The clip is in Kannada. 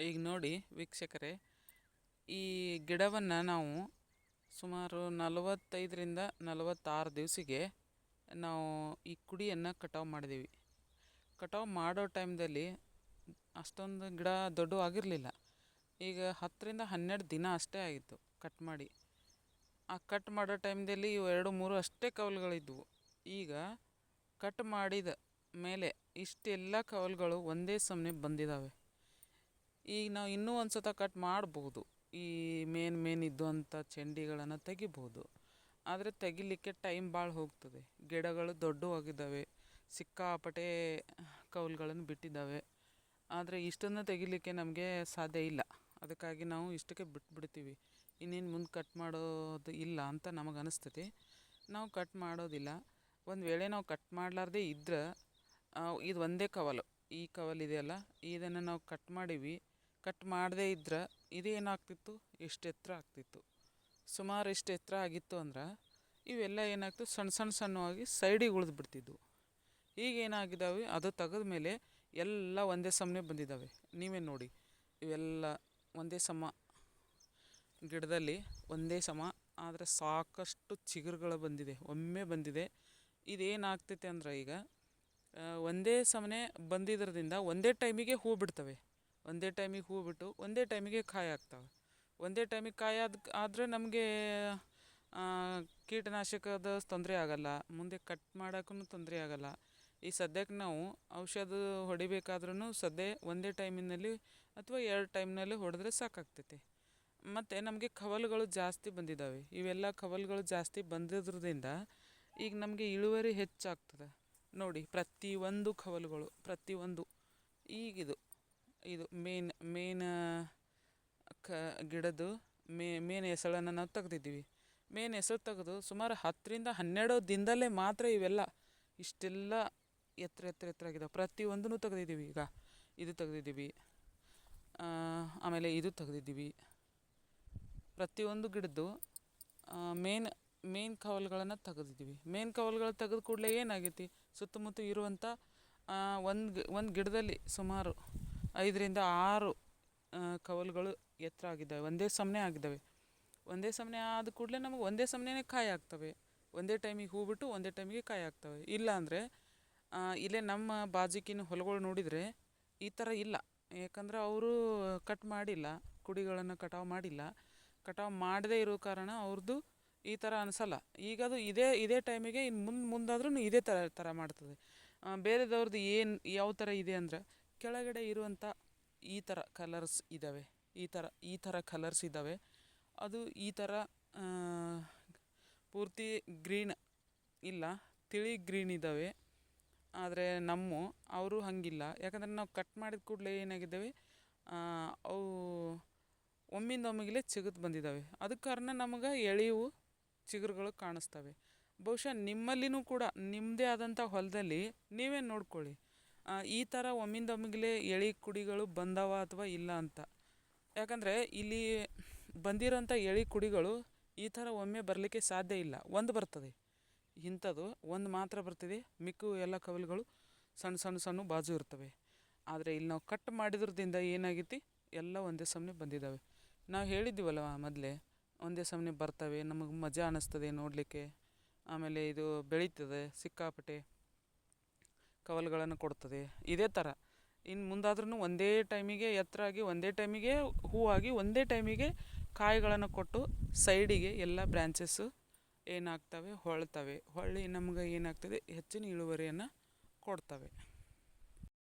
ಈಗ ನೋಡಿ ವೀಕ್ಷಕರೇ, ಈ ಗಿಡವನ್ನು ನಾವು ಸುಮಾರು 45ರಿಂದ 46 ದಿವಸಿಗೆ ನಾವು ಈ ಕುಡಿಯನ್ನು ಕಟಾವು ಮಾಡಿದ್ದೀವಿ. ಕಟಾವು ಮಾಡೋ ಟೈಮ್ದಲ್ಲಿ ಅಷ್ಟೊಂದು ಗಿಡ ದೊಡ್ಡ ಆಗಿರಲಿಲ್ಲ. ಈಗ 10ರಿಂದ 12 ದಿನ ಅಷ್ಟೇ ಆಗಿತ್ತು ಕಟ್ ಮಾಡಿ. ಆ ಕಟ್ ಮಾಡೋ ಟೈಮ್ದಲ್ಲಿ ಇವು 2-3 ಅಷ್ಟೇ ಕವಲುಗಳಿದ್ವು. ಈಗ ಕಟ್ ಮಾಡಿದ ಮೇಲೆ ಇಷ್ಟೆಲ್ಲ ಕವಲುಗಳು ಒಂದೇ ಸಮನೆ ಬಂದಿದ್ದಾವೆ. ಈಗ ನಾವು ಇನ್ನೂ ಒಂದು ಸತ ಕಟ್ ಮಾಡ್ಬೋದು. ಈ ಮೇನ್ ಇದ್ದಂಥ ಚೆಂಡಿಗಳನ್ನು ತೆಗಿಬೋದು. ಆದರೆ ತೆಗಿಲಿಕ್ಕೆ ಟೈಮ್ ಭಾಳ ಹೋಗ್ತದೆ. ಗಿಡಗಳು ದೊಡ್ಡವಾಗಿದ್ದಾವೆ, ಸಿಕ್ಕಾಪಟ್ಟೆ ಕವಲುಗಳನ್ನು ಬಿಟ್ಟಿದ್ದಾವೆ. ಆದರೆ ಇಷ್ಟನ್ನು ತೆಗಿಲಿಕ್ಕೆ ನಮಗೆ ಸಾಧ್ಯ ಇಲ್ಲ. ಅದಕ್ಕಾಗಿ ನಾವು ಇಷ್ಟಕ್ಕೆ ಬಿಟ್ಬಿಡ್ತೀವಿ. ಇನ್ನೇನು ಮುಂದೆ ಕಟ್ ಮಾಡೋದು ಇಲ್ಲ ಅಂತ ನಮಗೆ ಅನಿಸ್ತೈತಿ. ನಾವು ಕಟ್ ಮಾಡೋದಿಲ್ಲ. ಒಂದು ವೇಳೆ ನಾವು ಕಟ್ ಮಾಡಲಾರ್ದೇ ಇದ್ರೆ ಇದು ಒಂದೇ ಕವಲು, ಈ ಕವಲು ಇದೆಯಲ್ಲ, ಇದನ್ನು ನಾವು ಕಟ್ ಮಾಡೀವಿ. ಕಟ್ ಮಾಡದೇ ಇದ್ರೆ ಇದೇನಾಗ್ತಿತ್ತು, ಎಷ್ಟು ಎತ್ತರ ಆಗ್ತಿತ್ತು. ಸುಮಾರು ಎಷ್ಟು ಎತ್ತರ ಆಗಿತ್ತು ಅಂದ್ರೆ ಇವೆಲ್ಲ ಏನಾಗ್ತದೆ, ಸಣ್ಣವಾಗಿ ಸೈಡಿಗೆ ಉಳಿದು ಬಿಡ್ತಿದ್ವು. ಈಗ ಏನಾಗಿದ್ದಾವೆ, ಅದು ತೆಗೆದ ಮೇಲೆ ಎಲ್ಲ ಒಂದೇ ಸಮನೆ ಬಂದಿದ್ದಾವೆ. ನೀವೇ ನೋಡಿ, ಇವೆಲ್ಲ ಒಂದೇ ಸಮ ಗಿಡದಲ್ಲಿ ಒಂದೇ ಸಮ. ಆದರೆ ಸಾಕಷ್ಟು ಚಿಗುರುಗಳು ಬಂದಿದೆ, ಒಮ್ಮೆ ಬಂದಿದೆ. ಇದೇನಾಗ್ತೈತೆ ಅಂದ್ರೆ ಈಗ ಒಂದೇ ಸಮನೆ ಬಂದಿದ್ರದಿಂದ ಒಂದೇ ಟೈಮಿಗೆ ಹೂ ಬಿಡ್ತವೆ. ಒಂದೇ ಟೈಮಿಗೆ ಹೂ ಬಿಟ್ಟು ಒಂದೇ ಟೈಮಿಗೆ ಕಾಯಿ ಆಗ್ತವೆ. ಒಂದೇ ಟೈಮಿಗೆ ಕಾಯಿ ಆದರೆ ನಮಗೆ ಕೀಟನಾಶಕದ ತೊಂದರೆ ಆಗೋಲ್ಲ, ಮುಂದೆ ಕಟ್ ಮಾಡೋಕ್ಕೂ ತೊಂದರೆ ಆಗೋಲ್ಲ. ಈ ಸದ್ಯಕ್ಕೆ ನಾವು ಔಷಧ ಹೊಡಿಬೇಕಾದ್ರೂ ಸದ್ಯ ಒಂದೇ ಟೈಮಿನಲ್ಲಿ ಅಥವಾ 2 ಟೈಮ್ನಲ್ಲಿ ಹೊಡೆದ್ರೆ ಸಾಕಾಗ್ತೈತಿ. ಮತ್ತು ನಮಗೆ ಕವಲುಗಳು ಜಾಸ್ತಿ ಬಂದಿದ್ದಾವೆ. ಇವೆಲ್ಲ ಕವಲುಗಳು ಜಾಸ್ತಿ ಬಂದಿದ್ರಿಂದ ಈಗ ನಮಗೆ ಇಳುವರಿ ಹೆಚ್ಚಾಗ್ತದೆ. ನೋಡಿ, ಪ್ರತಿಯೊಂದು ಕವಲುಗಳು, ಪ್ರತಿಯೊಂದು ಈಗಿದು ಮೇನ್ ಗಿಡದ್ದು ಮೇನ್ ಎಸಳನ್ನು ನಾವು ತೆಗ್ದಿದ್ದೀವಿ. ಮೇನ್ ಎಸಳು ತೆಗೆದು ಸುಮಾರು 10ರಿಂದ 12 ದಿನದಲ್ಲೇ ಮಾತ್ರ ಇವೆಲ್ಲ ಇಷ್ಟೆಲ್ಲ ಎತ್ತರ ಆಗಿದ್ದಾವೆ. ಪ್ರತಿಯೊಂದನ್ನು ತೆಗ್ದಿದ್ದೀವಿ. ಈಗ ಇದು ತೆಗ್ದಿದ್ದೀವಿ, ಆಮೇಲೆ ಇದು ತೆಗ್ದಿದ್ದೀವಿ. ಪ್ರತಿಯೊಂದು ಗಿಡದ್ದು ಮೇನ್ ಕವಲುಗಳನ್ನು ತೆಗೆದಿದ್ದೀವಿ. ಮೇನ್ ಕವಲುಗಳು ತೆಗೆದ ಕೂಡಲೇ ಏನಾಗೈತಿ, ಸುತ್ತಮುತ್ತ ಇರುವಂಥ ಒಂದು ಗಿಡದಲ್ಲಿ ಸುಮಾರು 5ರಿಂದ 6 ಕವಲುಗಳು ಎತ್ತರ ಆಗಿದ್ದಾವೆ, ಒಂದೇ ಸಮನೆ ಆಗಿದ್ದಾವೆ. ಒಂದೇ ಸಮನೆ ಆದ ಕೂಡಲೇ ನಮಗೆ ಒಂದೇ ಸಮನೆ ಕಾಯಿ ಆಗ್ತವೆ. ಒಂದೇ ಟೈಮಿಗೆ ಹೂ ಬಿಟ್ಟು ಒಂದೇ ಟೈಮಿಗೆ ಕಾಯಿ ಆಗ್ತವೆ. ಇಲ್ಲ ಅಂದರೆ ಇಲ್ಲೇ ನಮ್ಮ ಬಾಜಿಕಿನ ಹೊಲಗಳು ನೋಡಿದರೆ ಈ ಥರ ಇಲ್ಲ. ಯಾಕಂದ್ರೆ ಅವರು ಕಟ್ ಮಾಡಿಲ್ಲ, ಕುಡಿಗಳನ್ನು ಕಟಾವು ಮಾಡಿಲ್ಲ. ಕಟಾವು ಮಾಡದೇ ಇರೋ ಕಾರಣ ಅವ್ರದ್ದು ಈ ಥರ ಅನಿಸಲ್ಲ. ಈಗ ಅದು ಇದೇ ಟೈಮಿಗೆ ಇನ್ನು ಮುಂದಾದ್ರೂ ಇದೇ ಥರ ಮಾಡ್ತದೆ. ಬೇರೆದವ್ರದ್ದು ಯಾವ ಥರ ಇದೆ ಅಂದ್ರೆ ಕೆಳಗಡೆ ಇರುವಂಥ ಈ ಥರ ಕಲರ್ಸ್ ಇದ್ದಾವೆ, ಈ ಥರ ಕಲರ್ಸ್ ಇದ್ದಾವೆ. ಅದು ಈ ಥರ ಪೂರ್ತಿ ಗ್ರೀನ್ ಇಲ್ಲ, ತಿಳಿ ಗ್ರೀನ್ ಇದ್ದಾವೆ. ಆದರೆ ಅವರು ಹಾಗಿಲ್ಲ. ಯಾಕಂದರೆ ನಾವು ಕಟ್ ಮಾಡಿದ ಕೂಡಲೇ ಏನಾಗಿದ್ದಾವೆ, ಅವು ಒಮ್ಮಿಂದೊಮ್ಮಿಗೆ ಚಿಗುತ್ತು ಬಂದಿದ್ದಾವೆ. ಅದಕ್ಕೆ ಕಾರಣ ನಮಗೆ ಎಳೆವು ಚಿಗುರುಗಳು ಕಾಣಿಸ್ತವೆ. ಬಹುಶಃ ನಿಮ್ಮಲ್ಲಿನೂ ಕೂಡ ನಿಮ್ಮದೇ ಆದಂಥ ಹೊಲದಲ್ಲಿ ನೀವೇ ನೋಡ್ಕೊಳ್ಳಿ, ಈ ಥರ ಒಮ್ಮಿಂದೊಮ್ಮಿಗೆ ಎಳೆ ಕುಡಿಗಳು ಬಂದವ ಅಥವಾ ಇಲ್ಲ ಅಂತ. ಯಾಕಂದರೆ ಇಲ್ಲಿ ಬಂದಿರೋಂಥ ಎಳೆ ಕುಡಿಗಳು ಈ ಥರ ಒಮ್ಮೆ ಬರಲಿಕ್ಕೆ ಸಾಧ್ಯ ಇಲ್ಲ. ಒಂದು ಬರ್ತದೆ, ಇಂಥದ್ದು ಒಂದು ಮಾತ್ರ ಬರ್ತಿದೆ. ಮಿಕ್ಕು ಎಲ್ಲ ಕವಲುಗಳು ಸಣ್ಣ ಬಾಜು ಇರ್ತವೆ. ಆದರೆ ಇಲ್ಲಿ ನಾವು ಕಟ್ ಮಾಡಿದ್ರದಿಂದ ಏನಾಗೈತಿ, ಎಲ್ಲ ಒಂದೇ ಸಮನೆ ಬಂದಿದ್ದಾವೆ. ನಾವು ಹೇಳಿದ್ದೀವಲ್ಲ ಮೊದಲೇ, ಒಂದೇ ಸಮನೆ ಬರ್ತವೆ, ನಮಗೆ ಮಜಾ ಅನ್ನಿಸ್ತದೆ ನೋಡಲಿಕ್ಕೆ. ಆಮೇಲೆ ಇದು ಬೆಳೀತದೆ, ಸಿಕ್ಕಾಪಟ್ಟೆ ಕವಲುಗಳನ್ನು ಕೊಡ್ತದೆ. ಇದೇ ಥರ ಇನ್ನು ಮುಂದಾದ್ರೂ ಒಂದೇ ಟೈಮಿಗೆ ಎತ್ತರ ಆಗಿ, ಒಂದೇ ಟೈಮಿಗೆ ಹೂವಾಗಿ, ಒಂದೇ ಟೈಮಿಗೆ ಕಾಯಿಗಳನ್ನು ಕೊಟ್ಟು ಸೈಡಿಗೆ ಎಲ್ಲ ಬ್ರ್ಯಾಂಚಸ್ಸು ಏನಾಗ್ತವೆ, ಹೊಳ್ಳಿ ನಮ್ಗೆ ಏನಾಗ್ತದೆ, ಹೆಚ್ಚಿನ ಇಳುವರಿಯನ್ನು ಕೊಡ್ತವೆ.